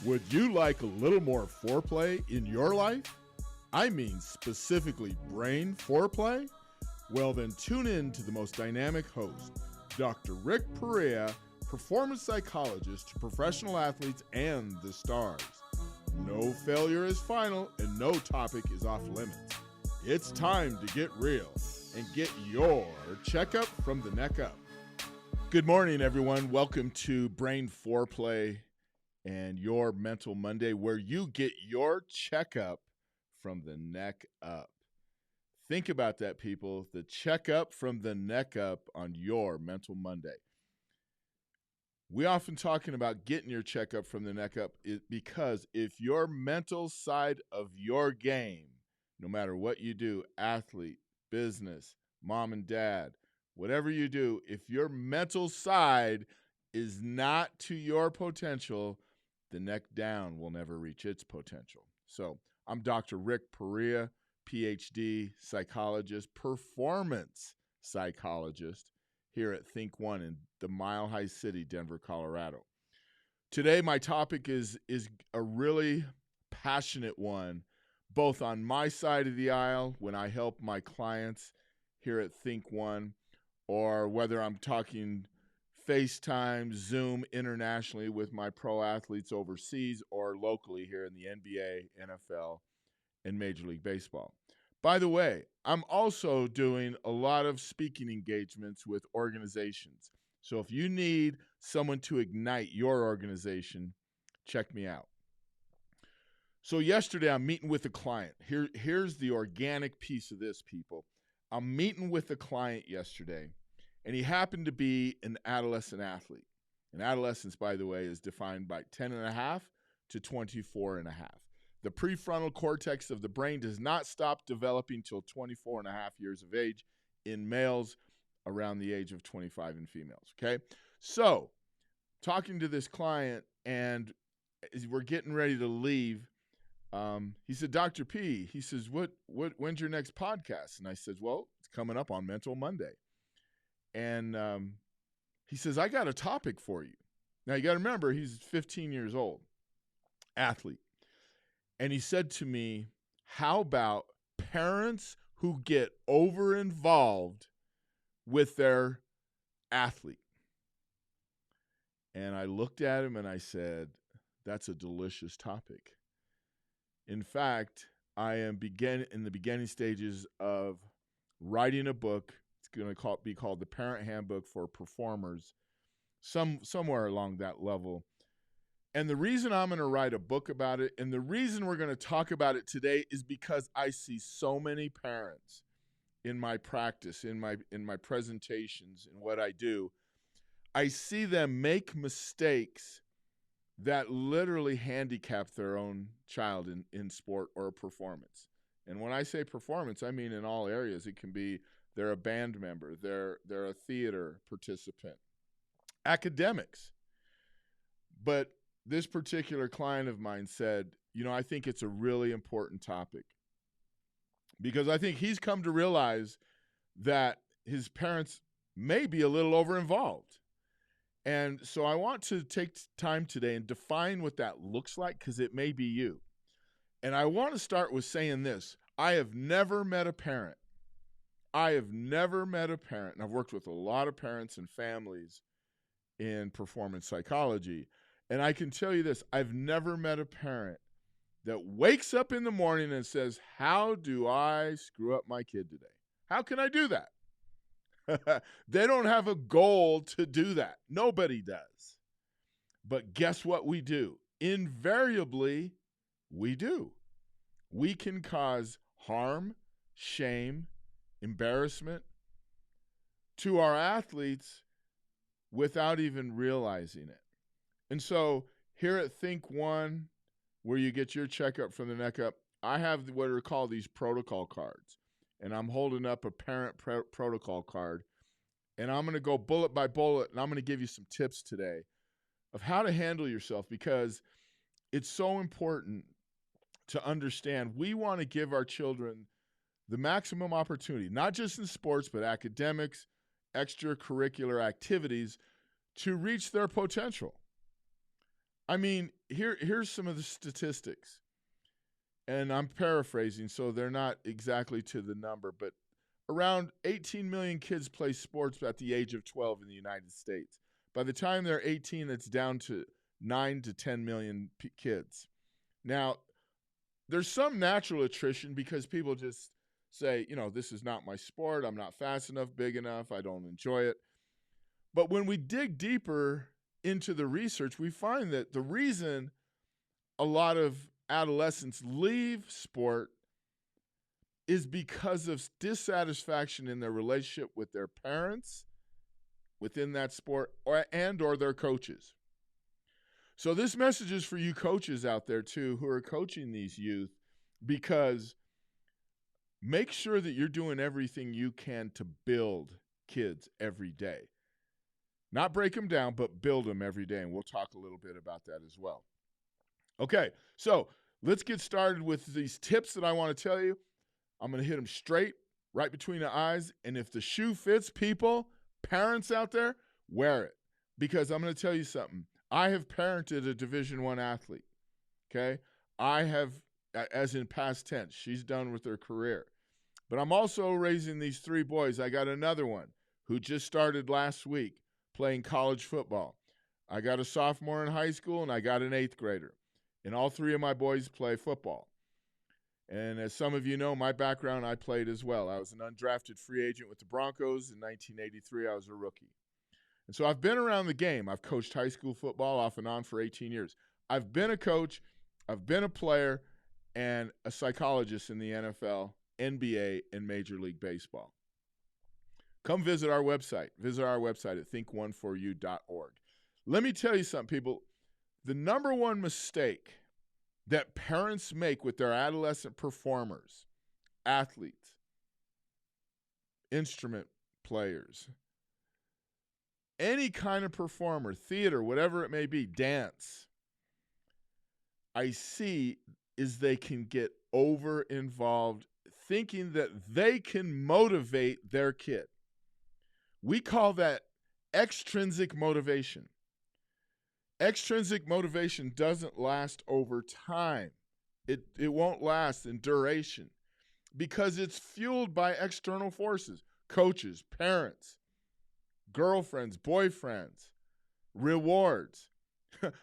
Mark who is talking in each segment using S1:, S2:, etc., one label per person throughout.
S1: Would you like a little more foreplay in your life? I mean specifically brain foreplay? Well, then tune in to the most dynamic host, Dr.Rickperea, performance psychologist to professional athletes and the stars. No failure is final and no topic is off limits. It's time to get real and get your checkup from the neck up. Good morning, everyone. Welcome to Brain Foreplay and your Mental Monday, where you get your checkup from the neck up. Think about that, people. The checkup from the neck up on your Mental Monday. We often talking about getting your checkup from the neck up because if your mental side of your game, no matter what you do, athlete, business, mom and dad, whatever you do, if your mental side is not to your potential, the neck down will never reach its potential. So I'm Dr. Rickperea, PhD, psychologist, performance psychologist here at Think One in the Mile High City, Denver, Colorado. Today, my topic is a really passionate one, both on my side of the aisle when I help my clients here at Think One, or whether I'm talking FaceTime, Zoom internationally with my pro athletes overseas or locally here in the NBA, NFL, and Major League Baseball. By the way, I'm also doing a lot of speaking engagements with organizations. So if you need someone to ignite your organization, check me out. So yesterday I'm meeting with a client. Here's the organic piece of this, people. I'm meeting with a client yesterday, and he happened to be an adolescent athlete. And adolescence, by the way, is defined by 10.5 to 24.5. The prefrontal cortex of the brain does not stop developing till 24.5 years of age in males, around the age of 25 in females, okay? So, talking to this client, and as we're getting ready to leave, he said, Dr. P, he says, when's your next podcast? And I said, well, it's coming up on Mental Monday. And he says, I got a topic for you. Now, you got to remember, he's 15 years old, athlete. And he said to me, how about parents who get over-involved with their athlete? And I looked at him and I said, that's a delicious topic. In fact, I am in the beginning stages of writing a book. It's going to be called The Parent Handbook for Performers, somewhere along that level. And the reason I'm going to write a book about it, and the reason we're going to talk about it today, is because I see so many parents in my practice, in my presentations, in what I do. I see them make mistakes that literally handicap their own child in sport or performance. And when I say performance, I mean in all areas. It can be they're a band member, they're a theater participant, academics. But this particular client of mine said, I think it's a really important topic because I think he's come to realize that his parents may be a little over-involved. And so I want to take time today and define what that looks like, because it may be you. And I want to start with saying this. I have never met a parent. And I've worked with a lot of parents and families in performance psychology. And I can tell you this, I've never met a parent that wakes up in the morning and says, how do I screw up my kid today? How can I do that? They don't have a goal to do that. Nobody does. But guess what we do? Invariably, we do. We can cause harm, shame, embarrassment to our athletes without even realizing it. And so here at Think One, where you get your checkup from the neck up, I have what are called these protocol cards. And I'm holding up a parent protocol card. And I'm going to go bullet by bullet, and I'm going to give you some tips today of how to handle yourself, because it's so important to understand we want to give our children the maximum opportunity, not just in sports, but academics, extracurricular activities, to reach their potential. I mean, here's some of the statistics. And I'm paraphrasing, so they're not exactly to the number, but around 18 million kids play sports at the age of 12 in the United States. By the time they're 18, it's down to 9 to 10 million kids. Now, there's some natural attrition because people just say, this is not my sport. I'm not fast enough, big enough. I don't enjoy it. But when we dig deeper into the research, we find that the reason a lot of adolescents leave sport is because of dissatisfaction in their relationship with their parents within that sport or their coaches. So this message is for you coaches out there too who are coaching these youth, because make sure that you're doing everything you can to build kids every day. Not break them down, but build them every day, and we'll talk a little bit about that as well. Okay, so let's get started with these tips that I want to tell you. I'm going to hit them straight, right between the eyes. And if the shoe fits, people, parents out there, wear it. Because I'm going to tell you something. I have parented a Division I athlete, okay? I have, as in past tense, she's done with her career. But I'm also raising these 3 boys. I got another one who just started last week playing college football. I got a sophomore in high school, and I got an 8th grader. And all 3 of my boys play football. And as some of you know, my background, I played as well. I was an undrafted free agent with the Broncos. In 1983, I was a rookie. And so I've been around the game. I've coached high school football off and on for 18 years. I've been a coach, I've been a player, and a psychologist in the NFL, NBA, and Major League Baseball. Come visit our website. Visit our website at think1foryou.org. Let me tell you something, people. The number one mistake that parents make with their adolescent performers, athletes, instrument players, any kind of performer, theater, whatever it may be, dance, I see is they can get over-involved thinking that they can motivate their kid. We call that extrinsic motivation. Extrinsic motivation doesn't last over time. It won't last in duration because it's fueled by external forces, coaches, parents, girlfriends, boyfriends, rewards.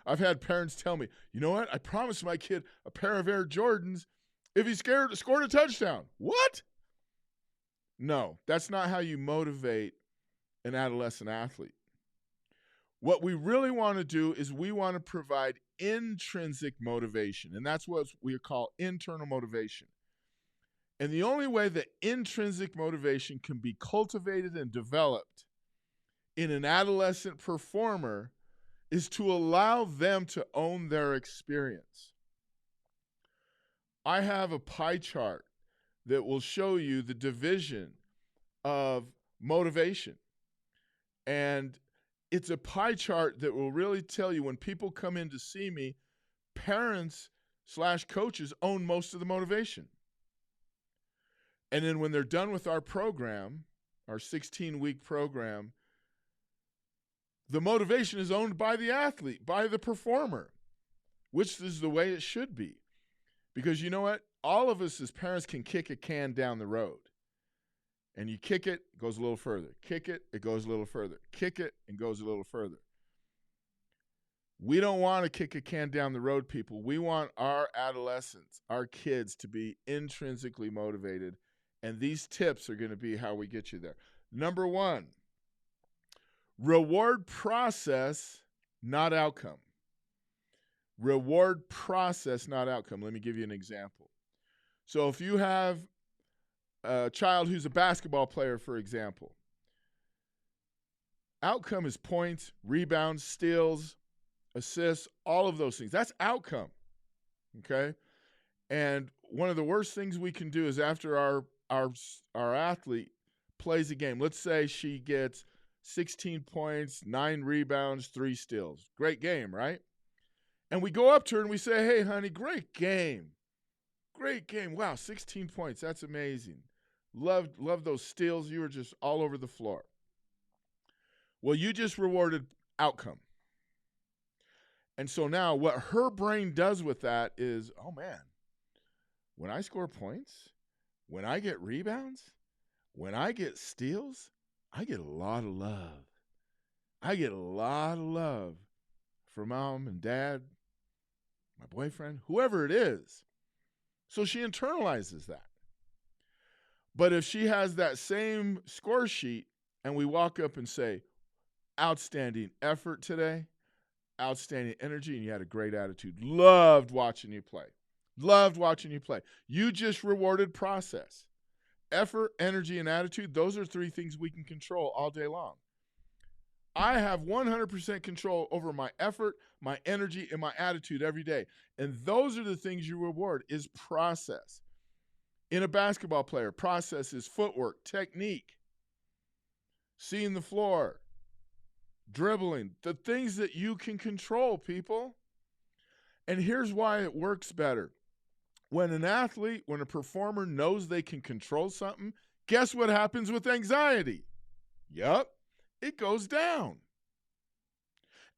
S1: I've had parents tell me, you know what? I promised my kid a pair of Air Jordans if he scored a touchdown. What? No, that's not how you motivate an adolescent athlete. What we really want to do is we want to provide intrinsic motivation, and that's what we call internal motivation. And the only way that intrinsic motivation can be cultivated and developed in an adolescent performer is to allow them to own their experience. I have a pie chart that will show you the division of motivation. And it's a pie chart that will really tell you when people come in to see me, parents/coaches own most of the motivation. And then when they're done with our program, our 16-week program, the motivation is owned by the athlete, by the performer, which is the way it should be. Because you know what? All of us as parents can kick a can down the road. And you kick it, it goes a little further. Kick it, it goes a little further. Kick it, and goes a little further. We don't want to kick a can down the road, people. We want our adolescents, our kids, to be intrinsically motivated. And these tips are going to be how we get you there. Number 1, reward process, not outcome. Reward process, not outcome. Let me give you an example. So if you have a child who's a basketball player, for example, outcome is points, rebounds, steals, assists, all of those things. That's outcome, okay? And one of the worst things we can do is after our athlete plays a game, let's say she gets 16 points, 9 rebounds, 3 steals. Great game, right? And we go up to her and we say, hey, honey, great game. Great game. Wow, 16 points. That's amazing. Love those steals. You were just all over the floor. Well, you just rewarded outcome. And so now what her brain does with that is, oh man, when I score points, when I get rebounds, when I get steals, I get a lot of love. I get a lot of love from mom and dad, my boyfriend, whoever it is. So she internalizes that. But if she has that same score sheet and we walk up and say, outstanding effort today, outstanding energy, and you had a great attitude, loved watching you play. Loved watching you play. You just rewarded process. Effort, energy, and attitude, those are 3 things we can control all day long. I have 100% control over my effort, my energy, and my attitude every day. And those are the things you reward is process. In a basketball player, process is footwork, technique, seeing the floor, dribbling, the things that you can control, people. And here's why it works better. When an athlete, when a performer knows they can control something, guess what happens with anxiety? Yup, it goes down.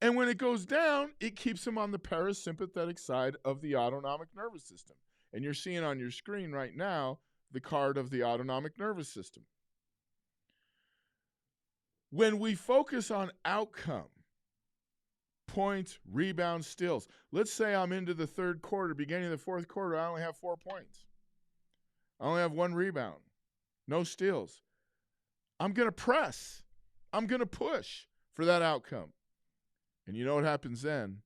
S1: And when it goes down, it keeps them on the parasympathetic side of the autonomic nervous system. And you're seeing on your screen right now the card of the autonomic nervous system. When we focus on outcome, points, rebounds, steals. Let's say I'm into the 3rd quarter, beginning of the 4th quarter, I only have 4 points. I only have 1 rebound, no steals. I'm going to press. I'm going to push for that outcome. And you know what happens then?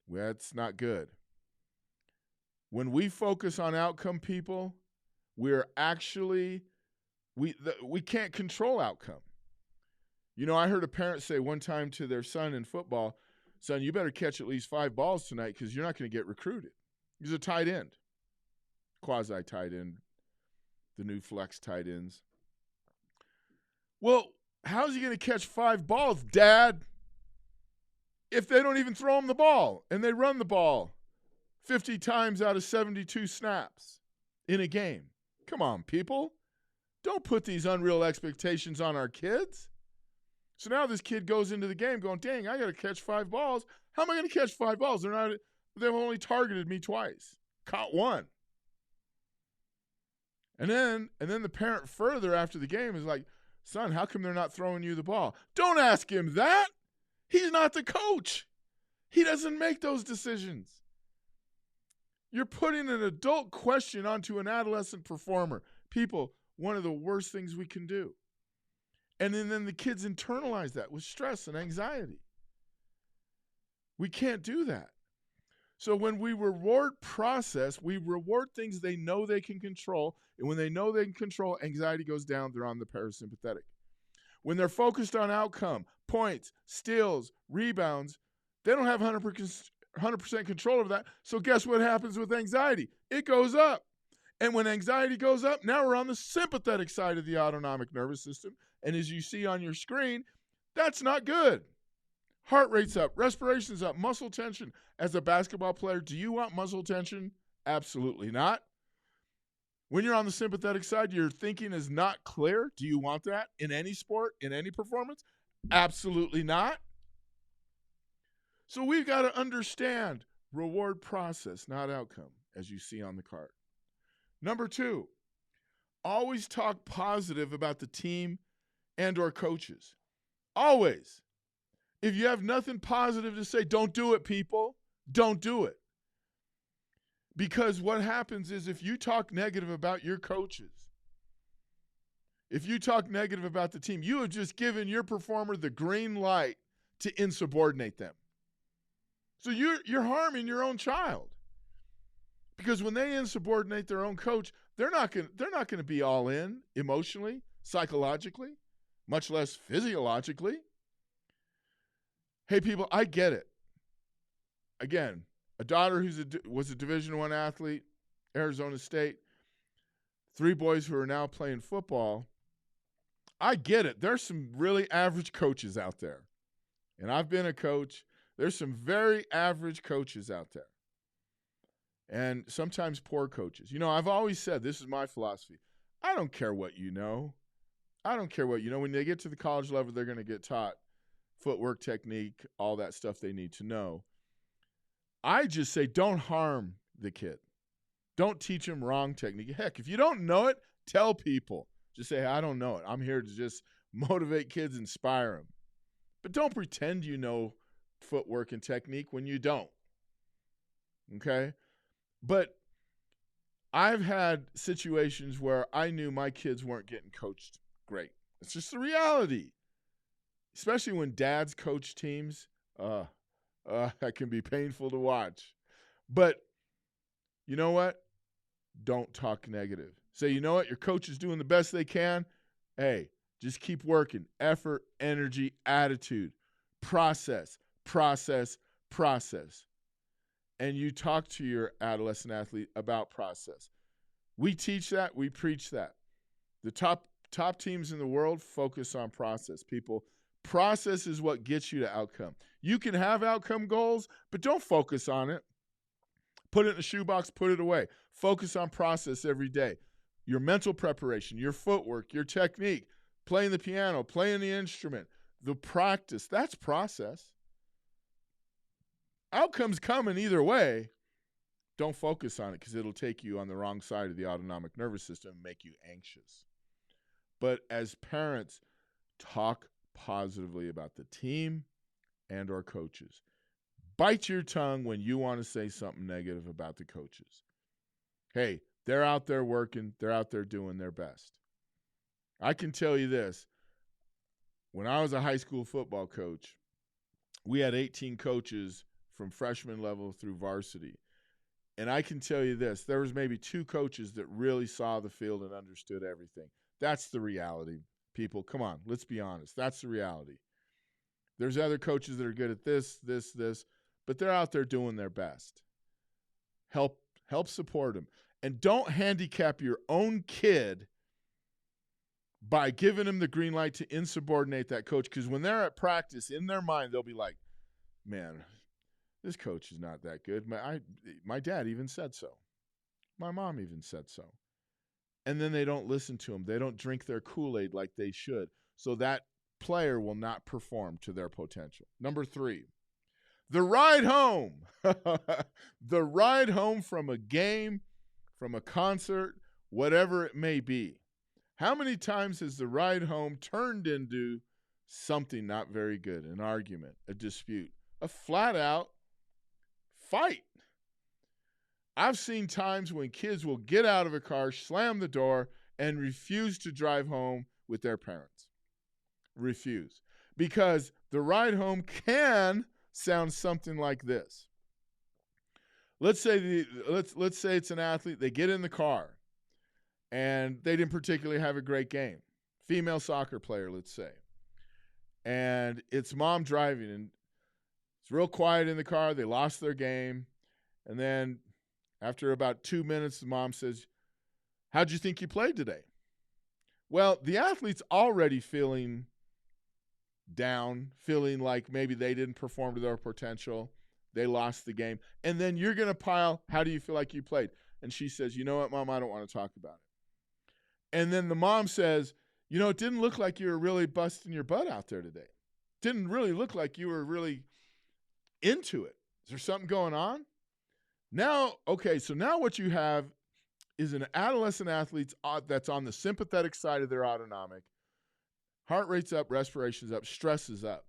S1: Well, that's not good. When we focus on outcome, people, we can't control outcome. You know, I heard a parent say one time to their son in football, son, you better catch at least 5 balls tonight because you're not going to get recruited. He's a tight end, quasi-tight end, the new flex tight ends. Well, how's he going to catch 5 balls, Dad, if they don't even throw him the ball and they run the ball 50 times out of 72 snaps in a game? Come on, people. Don't put these unreal expectations on our kids. So now this kid goes into the game going, dang, I got to catch 5 balls. How am I going to catch 5 balls? They've only targeted me twice. Caught 1. And then the parent further after the game is like, son, how come they're not throwing you the ball? Don't ask him that. He's not the coach. He doesn't make those decisions. You're putting an adult question onto an adolescent performer. People, one of the worst things we can do. And then the kids internalize that with stress and anxiety. We can't do that. So when we reward process, we reward things they know they can control. And when they know they can control, anxiety goes down. They're on the parasympathetic. When they're focused on outcome, points, steals, rebounds, they don't have 100% control over that. So guess what happens with anxiety? It goes up. And when anxiety goes up, now we're on the sympathetic side of the autonomic nervous system. And as you see on your screen, that's not good. Heart rate's up, respiration's up, muscle tension. As a basketball player, do you want muscle tension? Absolutely not. When you're on the sympathetic side, your thinking is not clear. Do you want that in any sport, in any performance? Absolutely not. So we've got to understand reward process, not outcome, as you see on the card. Number 2, always talk positive about the team and or coaches. Always. If you have nothing positive to say, don't do it, people. Don't do it. Because what happens is if you talk negative about your coaches, if you talk negative about the team, you have just given your performer the green light to insubordinate them. So you're harming your own child. Because when they insubordinate their own coach, they're not going to be all in emotionally, psychologically, much less physiologically. Hey, people, I get it. Again, a daughter was a Division I athlete, Arizona State, 3 boys who are now playing football. I get it. There's some really average coaches out there. And I've been a coach. There's some very average coaches out there. And sometimes poor coaches. You know, I've always said, this is my philosophy. I don't care what you know. I don't care what you know. When they get to the college level, they're going to get taught footwork, technique, all that stuff they need to know. I just say don't harm the kid. Don't teach him wrong technique. Heck, if you don't know it, tell people. Just say, I don't know it. I'm here to just motivate kids, inspire them. But don't pretend you know footwork and technique when you don't. Okay? But I've had situations where I knew my kids weren't getting coached great. It's just the reality. Especially when dads coach teams. That can be painful to watch. But you know what? Don't talk negative. Say, you know what? Your coach is doing the best they can. Hey, just keep working. Effort, energy, attitude, process. And you talk to your adolescent athlete about process. We teach that. We preach that. The top teams in the world focus on process. People, process is what gets you to outcome. You can have outcome goals, but don't focus on it. Put it in a shoebox, put it away. Focus on process every day. Your mental preparation, your footwork, your technique, playing the piano, playing the instrument, the practice, that's process. Outcomes coming either way. Don't focus on it because it'll take you on the wrong side of the autonomic nervous system and make you anxious. But as parents, talk positively about the team and our coaches. Bite your tongue when you want to say something negative about the coaches. Hey, they're out there working. They're out there doing their best. I can tell you this. When I was a high school football coach, we had 18 coaches from freshman level through varsity. And I can tell you this. There was maybe 2 coaches that really saw the field and understood everything. That's the reality, people. Come on, let's be honest. That's the reality. There's other coaches that are good at this, but they're out there doing their best. Help support them. And don't handicap your own kid by giving them the green light to insubordinate that coach. Because when they're at practice, in their mind, they'll be like, man, this coach is not that good. My dad even said so. My mom even said so. And then they don't listen to them. They don't drink their Kool-Aid like they should. So that player will not perform to their potential. Number 3, the ride home. The ride home from a game, from a concert, whatever it may be. How many times has the ride home turned into something not very good, an argument, a dispute, a flat-out fight? I've seen times when kids will get out of a car, slam the door, and refuse to drive home with their parents. Refuse. Because the ride home can sound something like this. Let's say it's an athlete. They get in the car, and they didn't particularly have a great game. Female soccer player, let's say. And it's mom driving, and it's real quiet in the car. They lost their game. And then after about 2 minutes, the mom says, how'd you think you played today? Well, the athlete's already feeling down, feeling like maybe they didn't perform to their potential. They lost the game. And then you're going to pile, how do you feel like you played? And she says, you know what, Mom, I don't want to talk about it. And then the mom says, you know, it didn't look like you were really busting your butt out there today. Didn't really look like you were really into it. Is there something going on? Now, okay, so now what you have is an adolescent athlete that's on the sympathetic side of their autonomic. Heart rate's up, respiration's up, stress is up.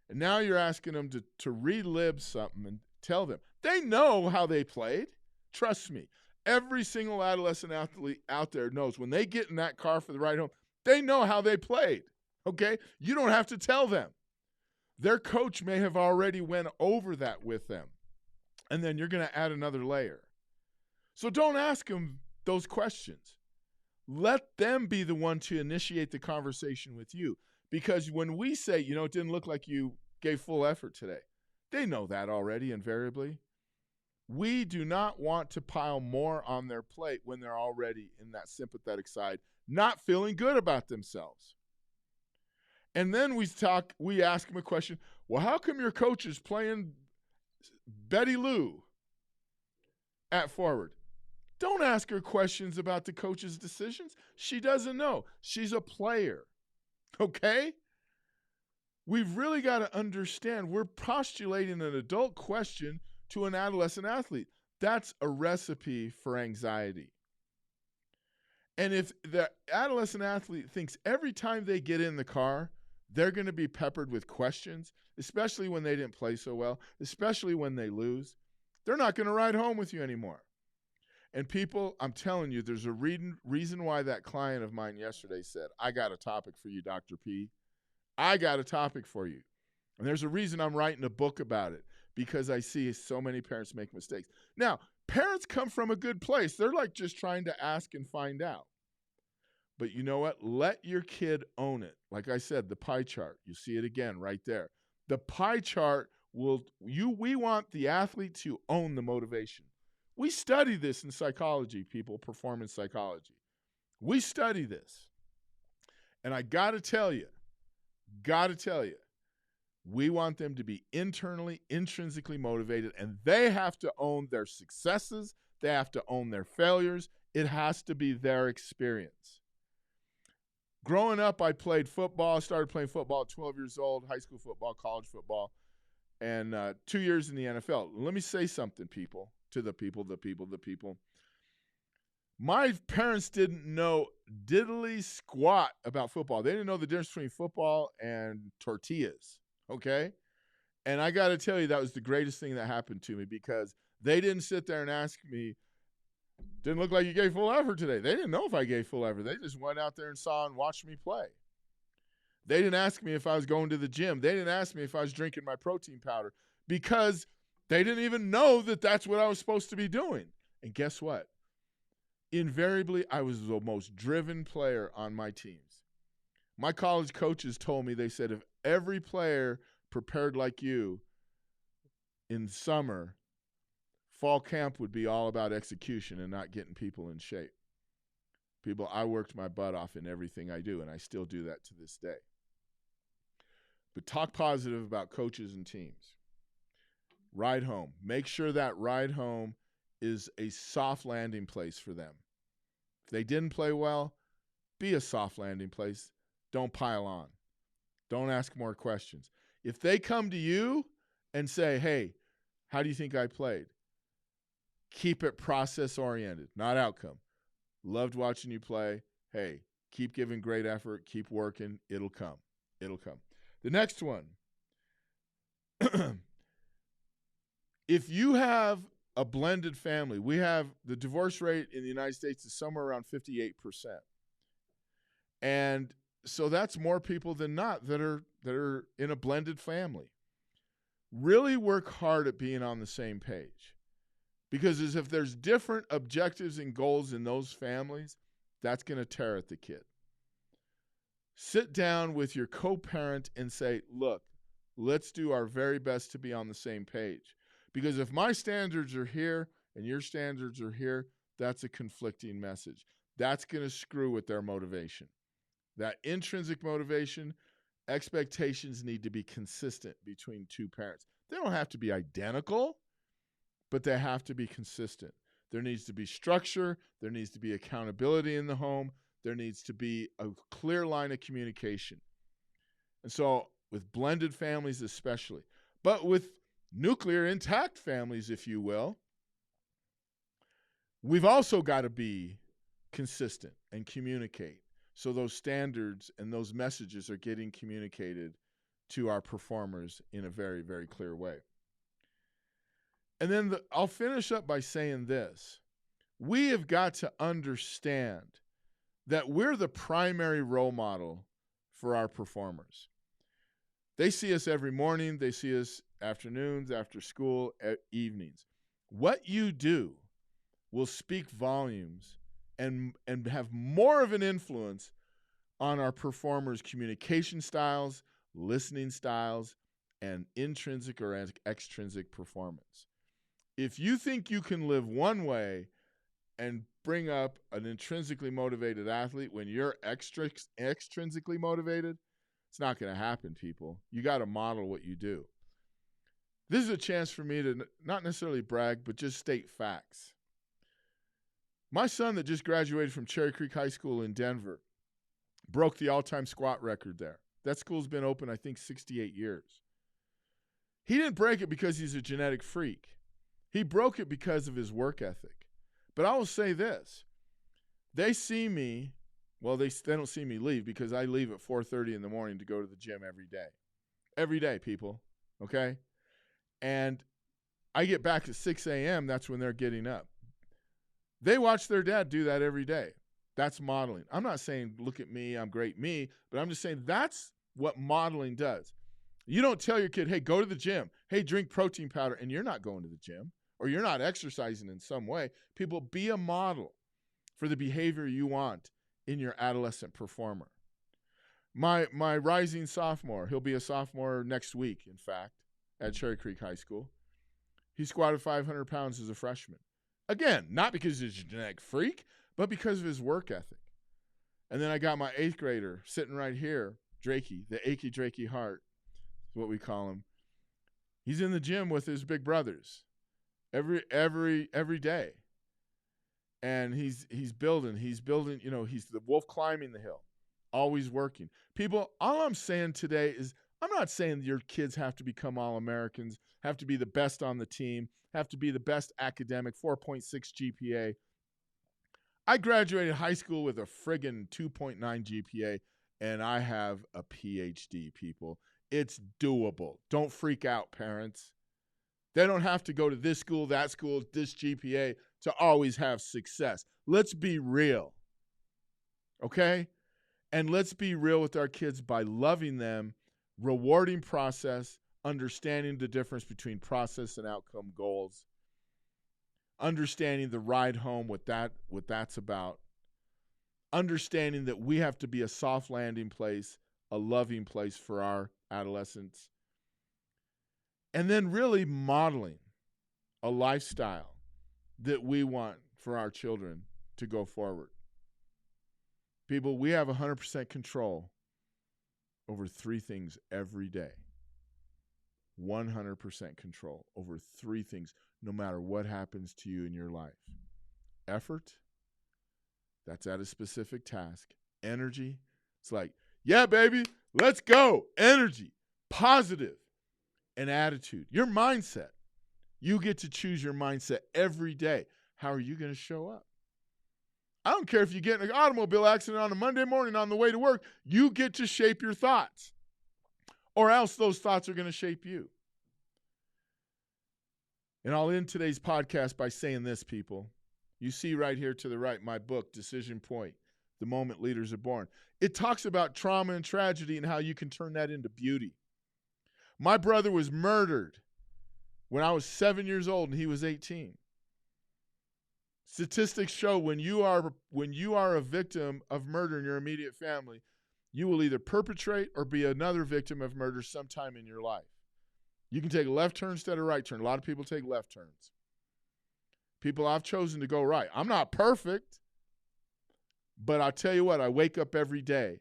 S1: And now you're asking them to relive something and tell them. They know how they played. Trust me. Every single adolescent athlete out there knows when they get in that car for the ride home, they know how they played, okay? You don't have to tell them. Their coach may have already went over that with them. And then you're going to add another layer. So don't ask them those questions. Let them be the one to initiate the conversation with you. Because when we say, you know, it didn't look like you gave full effort today, they know that already invariably. We do not want to pile more on their plate when they're already in that sympathetic side, not feeling good about themselves. And then we ask them a question, well, how come your coach is playing Betty Lou at forward? Don't ask her questions about the coach's decisions. She doesn't know. She's a player, okay? We've really got to understand we're postulating an adult question to an adolescent athlete. That's a recipe for anxiety. And if the adolescent athlete thinks every time they get in the car, they're going to be peppered with questions, especially when they didn't play so well, especially when they lose, they're not going to ride home with you anymore. And people, I'm telling you, there's a reason why that client of mine yesterday said, I got a topic for you, Dr. P. I got a topic for you. And there's a reason I'm writing a book about it, because I see so many parents make mistakes. Now, parents come from a good place. They're like just trying to ask and find out. But you know what? Let your kid own it. Like I said, the pie chart, you see it again right there. The pie chart we want the athlete to own the motivation. We study this in psychology, people, performance psychology. We study this. And I got to tell you, we want them to be internally, intrinsically motivated, and they have to own their successes. They have to own their failures. It has to be their experience. Growing up, I played football. I started playing football at 12 years old, high school football, college football, and 2 years in the NFL. Let me say something, people, to the people. My parents didn't know diddly squat about football. They didn't know the difference between football and tortillas, okay? And I got to tell you, that was the greatest thing that happened to me, because they didn't sit there and ask me, didn't look like you gave full effort today. They didn't know if I gave full effort. They just went out there and saw and watched me play. They didn't ask me if I was going to the gym. They didn't ask me if I was drinking my protein powder, because they didn't even know that that's what I was supposed to be doing. And guess what? Invariably, I was the most driven player on my teams. My college coaches told me, they said, if every player prepared like you in summer, fall camp would be all about execution and not getting people in shape. People, I worked my butt off in everything I do, and I still do that to this day. But talk positive about coaches and teams. Ride home. Make sure that ride home is a soft landing place for them. If they didn't play well, be a soft landing place. Don't pile on. Don't ask more questions. If they come to you and say, hey, how do you think I played? Keep it process-oriented, not outcome. Loved watching you play. Hey, keep giving great effort. Keep working. It'll come. The next one. If you have a blended family, we have the divorce rate in the United States is somewhere around 58%. And so that's more people than not that are in a blended family. Really work hard at being on the same page. Because as if there's different objectives and goals in those families, that's going to tear at the kid. Sit down with your co-parent and say, look, let's do our very best to be on the same page. Because if my standards are here and your standards are here, that's a conflicting message. That's going to screw with their motivation. That intrinsic motivation, expectations need to be consistent between two parents. They don't have to be identical, but they have to be consistent. There needs to be structure. There needs to be accountability in the home. There needs to be a clear line of communication. And so with blended families especially, but with nuclear intact families, if you will, we've also got to be consistent and communicate. So those standards and those messages are getting communicated to our performers in a very, very clear way. And then I'll finish up by saying this. We have got to understand that we're the primary role model for our performers. They see us every morning. They see us afternoons, after school, evenings. What you do will speak volumes and have more of an influence on our performers' communication styles, listening styles, and intrinsic or extrinsic performance. If you think you can live one way and bring up an intrinsically motivated athlete when you're extrinsically motivated, it's not going to happen, people. You got to model what you do. This is a chance for me to not necessarily brag, but just state facts. My son that just graduated from Cherry Creek High School in Denver broke the all-time squat record there. That school's been open, I think, 68 years. He didn't break it because he's a genetic freak. He broke it because of his work ethic. But I will say this. They see me, well, they don't see me leave because I leave at 4:30 in the morning to go to the gym every day. Every day, people, okay? And I get back at 6 a.m., that's when they're getting up. They watch their dad do that every day. That's modeling. I'm not saying, look at me, I'm great me, but I'm just saying that's what modeling does. You don't tell your kid, hey, go to the gym. Hey, drink protein powder, and you're not going to the gym or you're not exercising in some way. People, be a model for the behavior you want in your adolescent performer. My rising sophomore, he'll be a sophomore next week, in fact, at Cherry Creek High School. He squatted 500 pounds as a freshman. Again, not because he's a genetic freak, but because of his work ethic. And then I got my 8th grader sitting right here, Drakey, the achy Drakey heart, is what we call him. He's in the gym with his big brothers every day. And he's building, he's the wolf climbing the hill, always working. People, all I'm saying today is I'm not saying your kids have to become All-Americans, have to be the best on the team, have to be the best academic, 4.6 GPA. I graduated high school with a friggin' 2.9 GPA, and I have a PhD, people. It's doable. Don't freak out, parents. They don't have to go to this school, this GPA to always have success. Let's be real, okay? And let's be real with our kids by loving them, rewarding process, understanding the difference between process and outcome goals, understanding the ride home, what that's about, understanding that we have to be a soft landing place, a loving place for our adolescents, and then really modeling a lifestyle that we want for our children to go forward. People, we have 100% control over 3 things every day. 100% control over 3 things, no matter what happens to you in your life. Effort, that's at a specific task. Energy, it's like, yeah, baby, let's go. Energy, positive. And attitude, your mindset. You get to choose your mindset every day. How are you going to show up? I don't care if you get in an automobile accident on a Monday morning on the way to work. You get to shape your thoughts, or else those thoughts are going to shape you. And I'll end today's podcast by saying this, people. You see right here to the right my book, Decision Point, The Moment Leaders Are Born. It talks about trauma and tragedy and how you can turn that into beauty. My brother was murdered when I was 7 years old and he was 18. Statistics show when you are a victim of murder in your immediate family, you will either perpetrate or be another victim of murder sometime in your life. You can take a left turn instead of right turn. A lot of people take left turns. People, I've chosen to go right. I'm not perfect, but I'll tell you what, I wake up every day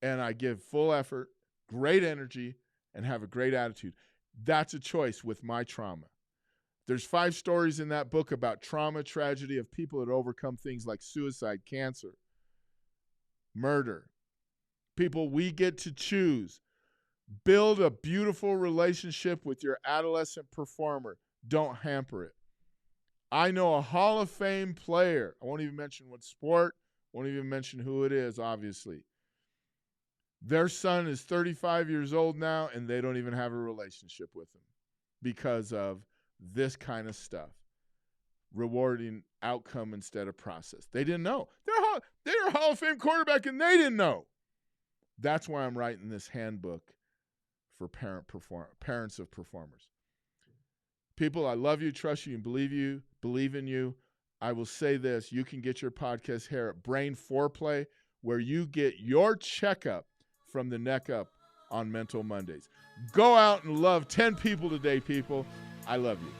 S1: and I give full effort, great energy, and have a great attitude. That's a choice with my trauma. There's 5 stories in that book about trauma, tragedy of people that overcome things like suicide, cancer, murder. People, we get to choose. Build a beautiful relationship with your adolescent performer. Don't hamper it. I know a Hall of Fame player. I won't even mention what sport, won't even mention who it is, obviously. Their son is 35 years old now, and they don't even have a relationship with him because of this kind of stuff. Rewarding outcome instead of process. They didn't know. They're a Hall of Fame quarterback, and they didn't know. That's why I'm writing this handbook for parents of performers. People, I love you, trust you, and believe in you. I will say this. You can get your podcast here at Brain Foreplay, where you get your checkup from the neck up on Mental Mondays. Go out and love 10 people today, people. I love you.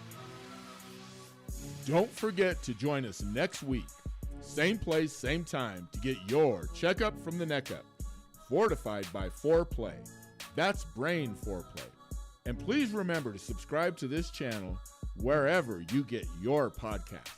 S1: Don't forget to join us next week. Same place, same time to get your checkup from the neck up. Fortified by Foreplay. That's Brain Foreplay. And please remember to subscribe to this channel wherever you get your podcasts.